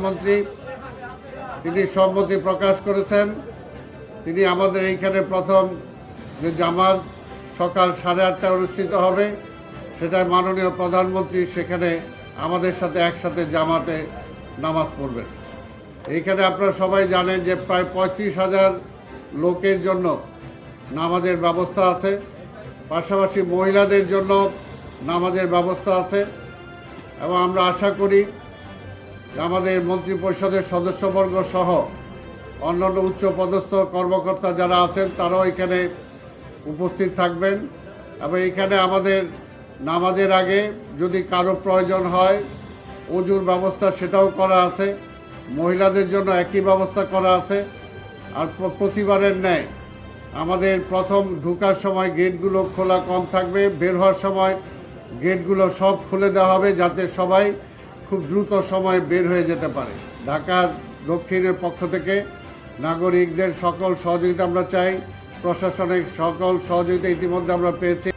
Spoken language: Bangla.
মন্ত্রী তিনি সম্মতি প্রকাশ করেছেন। তিনি আমাদের এইখানে প্রথম যে জামাত সকাল 8:30টায় অনুষ্ঠিত হবে, সেটাই মাননীয় প্রধানমন্ত্রী সেখানে আমাদের সাথে একসাথে জামাতে নামাজ পড়বেন। এইখানে আপনারা সবাই জানেন যে প্রায় 35,000 লোকের জন্য নামাজের ব্যবস্থা আছে, পাশাপাশি মহিলাদের জন্য নামাজের ব্যবস্থা আছে। এবং আমরা আশা করি আমাদের মন্ত্রিপরিষদের সদস্যবর্গ সহ অন্যান্য উচ্চপদস্থ কর্মকর্তা যারা আছেন তারাও এখানে উপস্থিত থাকবেন। এবং এখানে আমাদের নামাজের আগে যদি কারো প্রয়োজন হয় ওযুর ব্যবস্থা সেটাও করা আছে, মহিলাদের জন্য একই ব্যবস্থা করা আছে। আর প্রতিবারের ন্যায় আমাদের প্রথম ঢোকার সময় গেটগুলো খোলা কম থাকবে, বের হওয়ার সময় গেটগুলো সব খুলে দেওয়া হবে যাতে সবাই খুব দ্রুত সময়ে বের হয়ে যেতে পারে। ঢাকা দক্ষিণের পক্ষ থেকে নাগরিকদের সকল সহযোগিতা আমরা চাই, প্রশাসনিক সকল সহযোগিতা ইতিমধ্যে আমরা পেয়েছি।